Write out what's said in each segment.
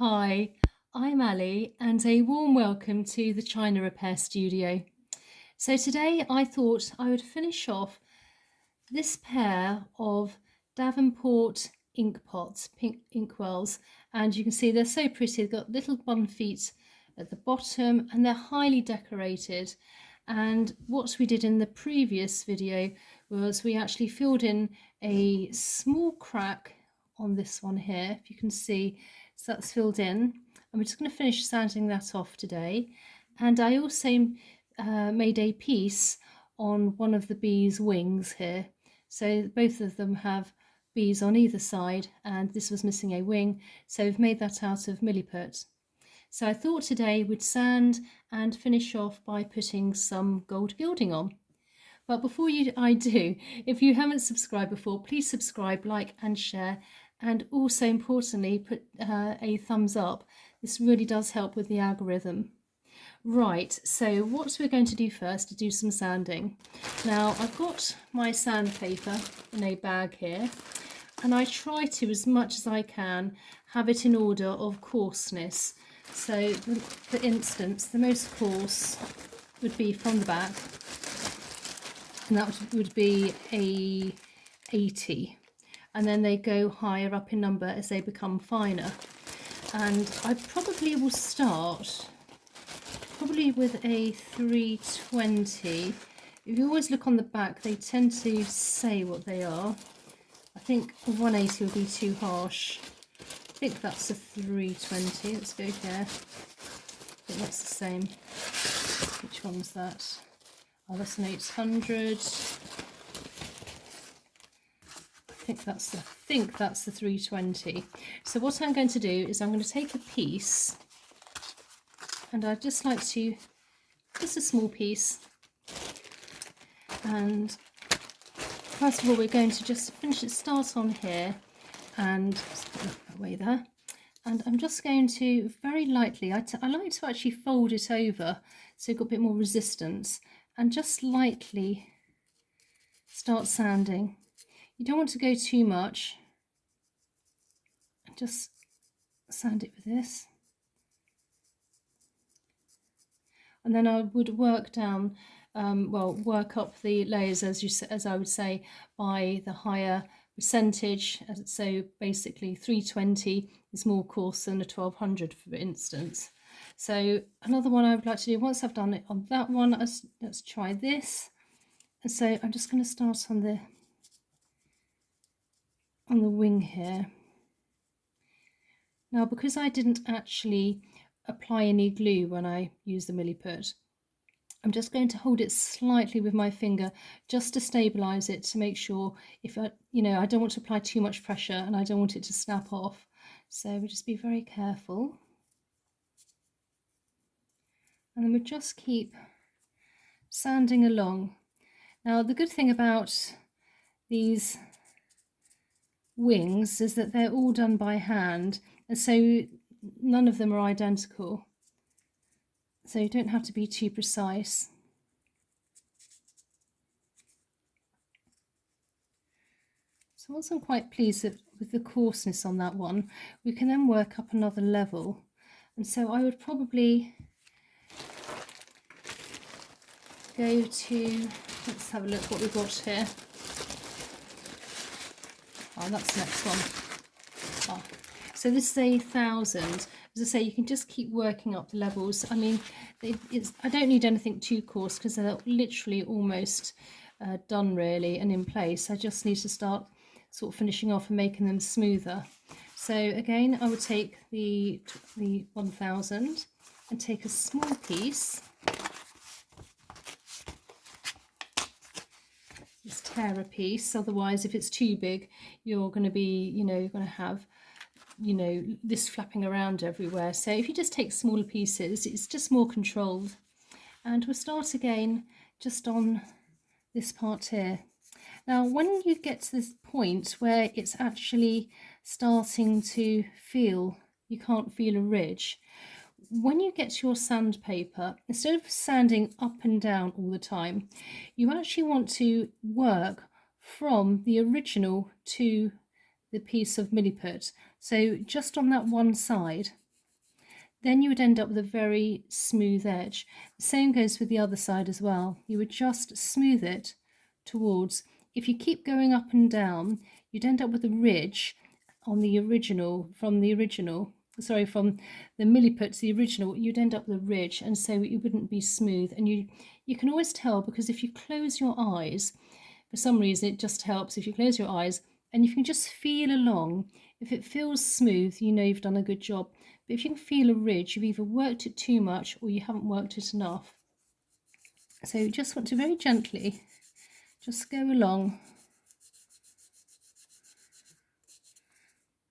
Hi, I'm Ali and a warm welcome to the China Repair Studio. So today I thought I would finish off this pair of Davenport ink pots, pink Inkwells, and you can see they're so pretty. They've got little bun feet at the bottom and they're highly decorated. And what we did in the previous video was we actually filled in a small crack on this one here, if you can see. So that's filled in, and we're just going to finish sanding that off today. And I also made a piece on one of the bees' wings here. So both of them have bees on either side, and this was missing a wing, so we've made that out of Milliput. So I thought today we'd sand and finish off by putting some gold gilding on. But before I do, if you haven't subscribed before, please subscribe, like and share, and also importantly put a thumbs up. This really does help with the algorithm. Right, so what we're going to do first is do some sanding. Now I've got my sandpaper in a bag here, and I try to, as much as I can, have it in order of coarseness. So for instance, the most coarse would be from the back, and that would be a 80, and then they go higher up in number as they become finer. And I probably will start with a 320. If you always look on the back, they tend to say what they are. I think a 180 would be too harsh. I think that's a 320. Let's go here. I think that's the same. Which one's that? Oh, that's an 800. I think that's the 320. So what I'm going to do is I'm going to take a piece, and I'd just like to, just a small piece, and first of all we're going to just start on here, and just put that away there, and I'm just going to very lightly, I like to actually fold it over so you've got a bit more resistance, and just lightly start sanding. You don't want to go too much, and just sand it with this. And then I would work down, work up the layers as I would say, by the higher percentage. So basically 320 is more coarse than a 1200, for instance. So another one I would like to do, once I've done it on that one, let's try this. And so I'm just going to start on the wing here. Now, because I didn't actually apply any glue when I used the Milliput, I'm just going to hold it slightly with my finger just to stabilize it, to make sure, if I don't want to apply too much pressure and I don't want it to snap off. So we'll just be very careful. And then we'll just keep sanding along. Now, the good thing about these wings is that they're all done by hand, and so none of them are identical, so you don't have to be too precise. So once I'm quite pleased with the coarseness on that one, we can then work up another level. And so I would probably go to, let's have a look what we've got here. Oh, that's the next one. Oh. So this is 1,000. As I say, you can just keep working up the levels. I mean, I don't need anything too coarse because they're literally almost done really and in place. I just need to start sort of finishing off and making them smoother. So again, I would take the 1,000 and take a small piece. Just tear a piece, otherwise if it's too big you're going to be, you're going to have, this flapping around everywhere. So if you just take smaller pieces, it's just more controlled. And we'll start again just on this part here. Now, when you get to this point where it's actually starting to feel, you can't feel a ridge, when you get your sandpaper, instead of sanding up and down all the time, you actually want to work from the original to the piece of Milliput. So just on that one side, then you would end up with a very smooth edge. The same goes with the other side as well. You would just smooth it towards. If you keep going up and down, you'd end up with a ridge on the original, from the Milliput to the original, you'd end up with a ridge, and so it wouldn't be smooth. And you can always tell, because if you close your eyes, for some reason it just helps if you close your eyes and you can just feel along. If it feels smooth, you know you've done a good job. But if you can feel a ridge, you've either worked it too much or you haven't worked it enough. So you just want to very gently just go along.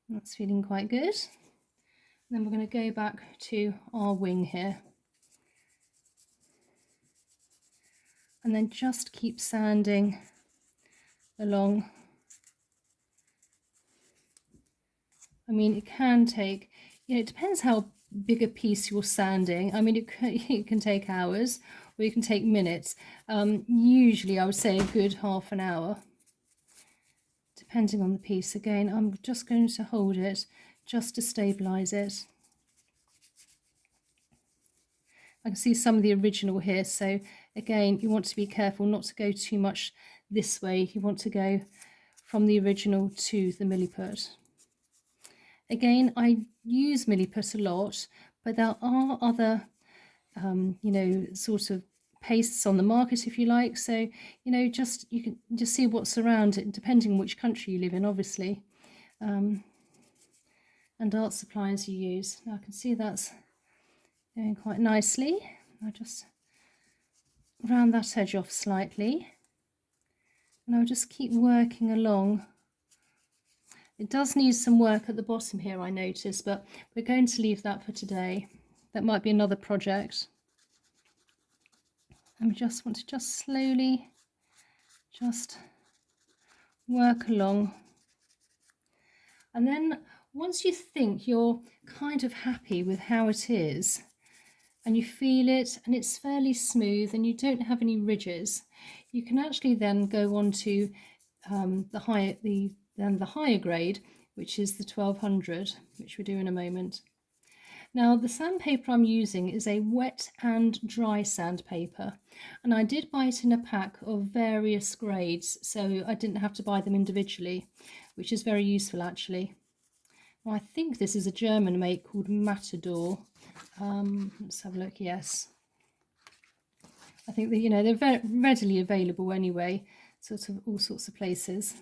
That's feeling quite good. Then we're going to go back to our wing here. And then just keep sanding along. I mean, it can take, it depends how big a piece you're sanding. I mean, it can take hours or you can take minutes. Usually I would say a good half an hour, depending on the piece. Again, I'm just going to hold it just to stabilize it. I can see some of the original here, so again, you want to be careful not to go too much this way. You want to go from the original to the Milliput. Again, I use Milliput a lot, but there are other, sort of pastes on the market, if you like. So, you can just see what's around it, depending on which country you live in, obviously, and art supplies you use. Now I can see that's going quite nicely. I'll just round that edge off slightly, and I'll just keep working along. It does need some work at the bottom here, I notice, but we're going to leave that for today. That might be another project. And we just want to just slowly just work along. And then once you think you're kind of happy with how it is, and you feel it and it's fairly smooth and you don't have any ridges, you can actually then go on to the higher grade, which is the 1200, which we'll do in a moment. Now the sandpaper I'm using is a wet and dry sandpaper, and I did buy it in a pack of various grades, so I didn't have to buy them individually, which is very useful actually. Now, I think this is a German make called Matador. Let's have a look. Yes, I think that they're very readily available anyway, sort of all sorts of places.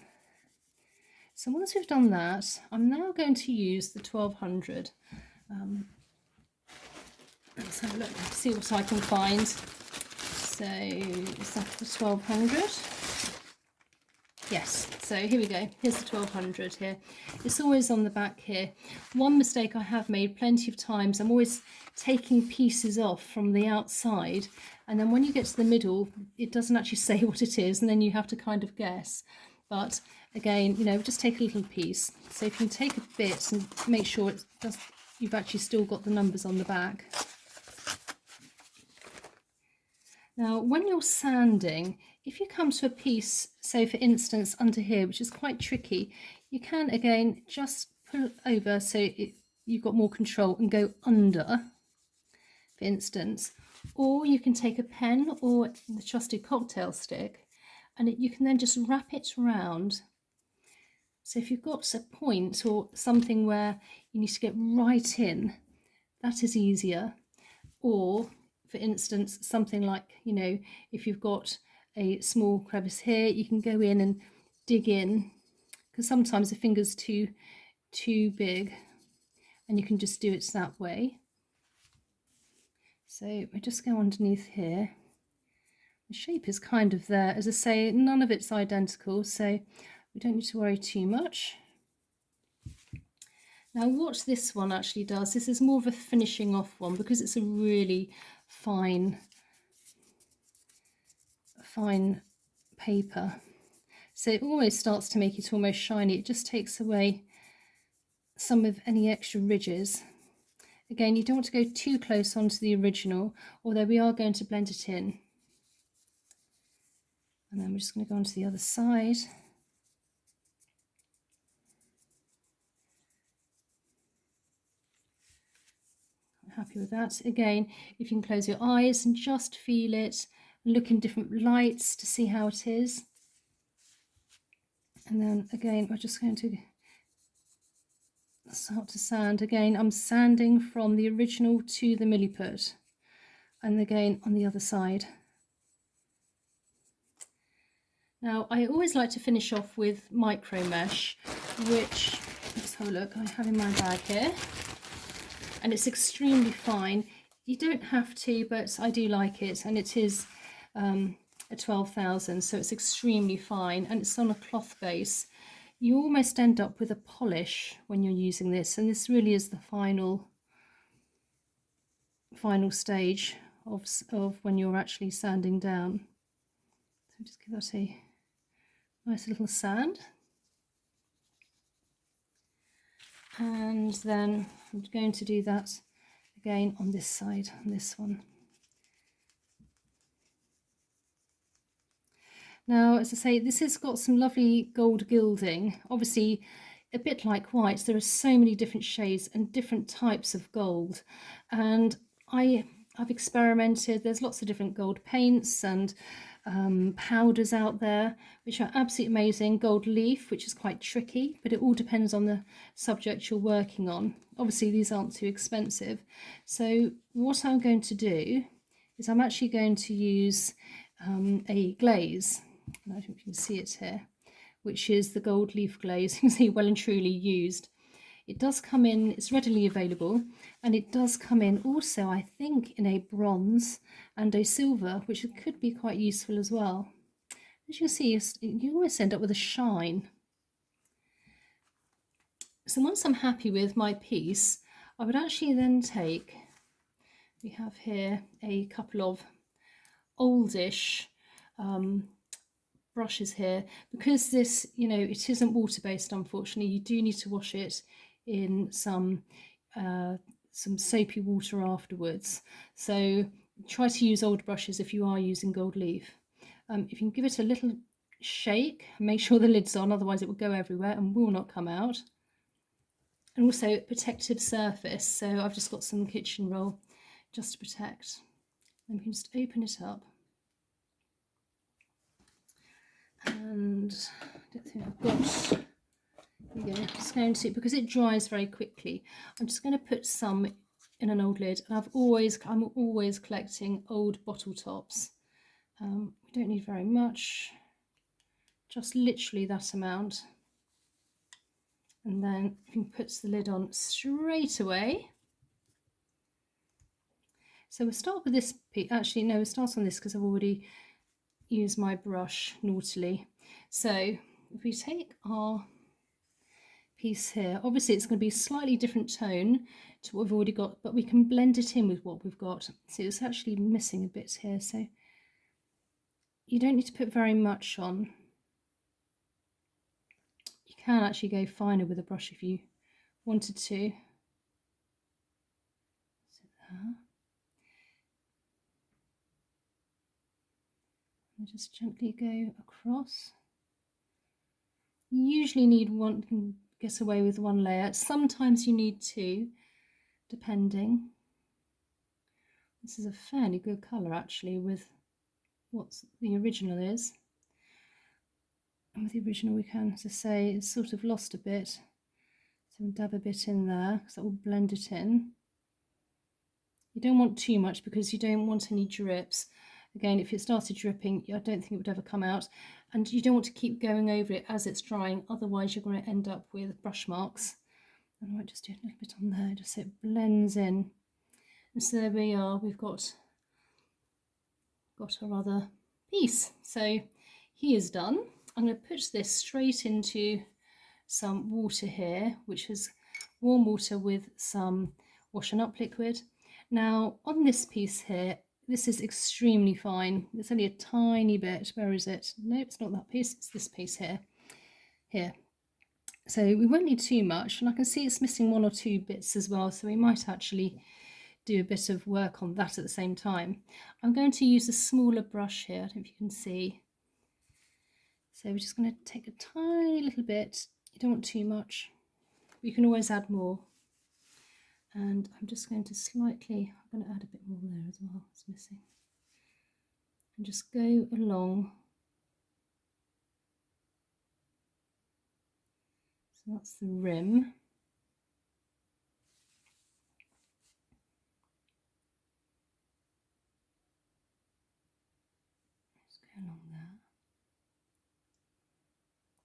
So once we've done that, I'm now going to use the 1200. Let's have a look, see what I can find. So is that the 1200? Yes, so here we go. Here's the 1200 here. It's always on the back here. One mistake I have made plenty of times, I'm always taking pieces off from the outside, and then when you get to the middle, it doesn't actually say what it is, and then you have to kind of guess. But again, just take a little piece. So if you take a bit and make sure you've actually still got the numbers on the back. Now, when you're sanding, if you come to a piece, say for instance under here, which is quite tricky, you can again just pull over so you've got more control and go under, for instance. Or you can take a pen or the trusted cocktail stick, and you can then just wrap it around. So if you've got a point or something where you need to get right in, that is easier. Or for instance, something like, if you've got a small crevice here, you can go in and dig in, because sometimes the finger's too big, and you can just do it that way. So we just go underneath here. The shape is kind of there. As I say, none of it's identical, so we don't need to worry too much. Now what this one actually does, this is more of a finishing off one, because it's a really fine paper. So it almost starts to make it almost shiny. It just takes away some of any extra ridges. Again, you don't want to go too close onto the original, although we are going to blend it in. And then we're just going to go on to the other side. happy with that. Again, if you can close your eyes and just feel it, look in different lights to see how it is. And then again, we're just going to start to sand. Again, I'm sanding from the original to the Milliput. And again, on the other side. Now, I always like to finish off with micro mesh, which, let's have a look, I have in my bag here. And it's extremely fine. You don't have to, but I do like it. And it is a 12,000, so it's extremely fine. And it's on a cloth base. You almost end up with a polish when you're using this. And this really is the final stage of when you're actually sanding down. So just give that a nice little sand. And then I'm going to do that again on this side, on this one. Now, as I say, this has got some lovely gold gilding. Obviously, a bit like whites, there are so many different shades and different types of gold. And I've experimented. There's lots of different gold paints and powders out there, which are absolutely amazing. Gold leaf, which is quite tricky, but it all depends on the subject you're working on. Obviously, these aren't too expensive. So what I'm going to do is I'm actually going to use a glaze. I don't know if you can see it here, which is the gold leaf glaze. You can see well and truly used. It does come in, it's readily available, and it does come in also, I think, in a bronze and a silver, which could be quite useful as well. As you can see, you always end up with a shine. So once I'm happy with my piece, I would actually then take, we have here a couple of oldish brushes here, because this, you know, it isn't water-based, unfortunately. You do need to wash it in some soapy water afterwards. So try to use old brushes if you are using gold leaf. If you can give it a little shake, make sure the lid's on, otherwise it will go everywhere and will not come out. And also protective surface, so I've just got some kitchen roll just to protect. And you can just open it up. And I don't think I've got, I'm just going to, because it dries very quickly, I'm just going to put some in an old lid. And I'm always collecting old bottle tops. We don't need very much, just literally that amount. And then you can put the lid on straight away. So we'll start with this piece. Actually, no, we'll start on this because I've already used my brush naughtily. So if we take our piece here, obviously it's going to be a slightly different tone to what we've already got, but we can blend it in with what we've got. See, it's actually missing a bit here, so you don't need to put very much on. You can actually go finer with a brush if you wanted to. So there. And just gently go across. You usually need one, can get away with one layer. Sometimes you need two, depending. This is a fairly good colour actually with what the original is. And with the original we can, as I say, it's sort of lost a bit. So we'll dab a bit in there because that will blend it in. You don't want too much because you don't want any drips. Again, if it started dripping, I don't think it would ever come out. And you don't want to keep going over it as it's drying, otherwise you're going to end up with brush marks. And I might just do a little bit on there, just so it blends in. And so there we are, we've got our other piece. So he is done. I'm going to put this straight into some water here, which is warm water with some washing up liquid. Now on this piece here, this is extremely fine. It's only a tiny bit. Where is it? No, it's not that piece. It's this piece here. Here. So we won't need too much. And I can see it's missing one or two bits as well. So we might actually do a bit of work on that at the same time. I'm going to use a smaller brush here. I don't know if you can see. So we're just going to take a tiny little bit. You don't want too much. You can always add more. And I'm just going to slightly, I'm going to add a bit more there as well, it's missing. And just go along. So that's the rim. Just go along there.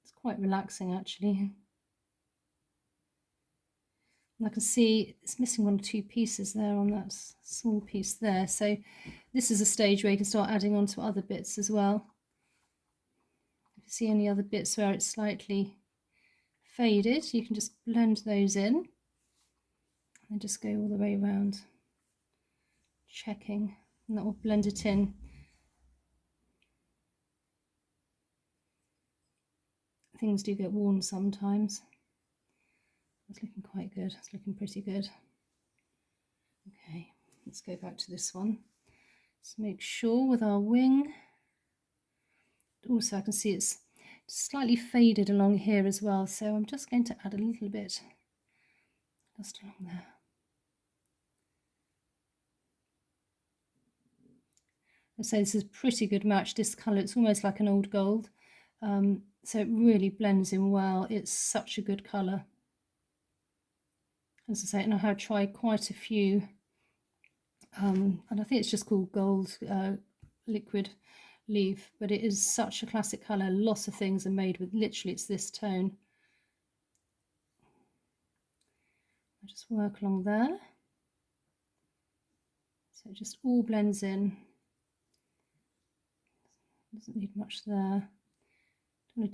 It's quite relaxing actually. And I can see it's missing 1 or 2 pieces there on that small piece there. So this is a stage where you can start adding on to other bits as well. If you see any other bits where it's slightly faded, you can just blend those in and just go all the way around, checking, and that will blend it in. Things do get worn sometimes. It's looking quite good, it's looking pretty good. Okay, let's go back to this one. Let's make sure with our wing. Also, I can see it's slightly faded along here as well, so I'm just going to add a little bit just along there. I'd say this is a pretty good match, this colour. It's almost like an old gold, so it really blends in well. It's such a good colour. As I say, and I have tried quite a few, and I think it's just called gold liquid leaf, but it is such a classic colour. Lots of things are made with, literally it's this tone. I just work along there, so it just all blends in. Doesn't need much there. You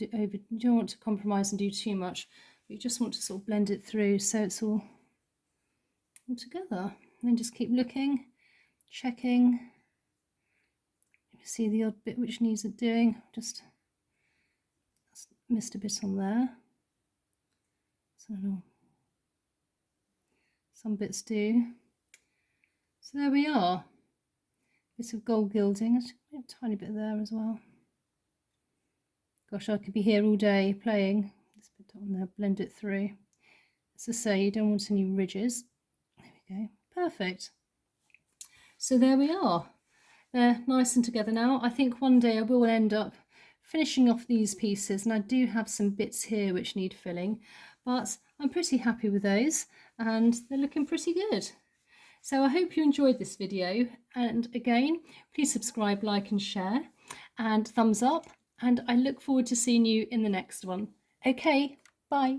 don't want to compromise and do too much, but you just want to sort of blend it through so it's all together. And then just keep looking, checking. If you see the odd bit which needs it doing, just missed a bit on there. So some bits do. So there we are. Bits of gold gilding. A tiny bit there as well. Gosh, I could be here all day playing. This bit on there, blend it through. As I say, you don't want any ridges. There we go. Perfect. So there we are. They're nice and together now. I think one day I will end up finishing off these pieces, and I do have some bits here which need filling, but I'm pretty happy with those and they're looking pretty good. So I hope you enjoyed this video, and again, please subscribe, like and share, and thumbs up, and I look forward to seeing you in the next one. Okay, bye.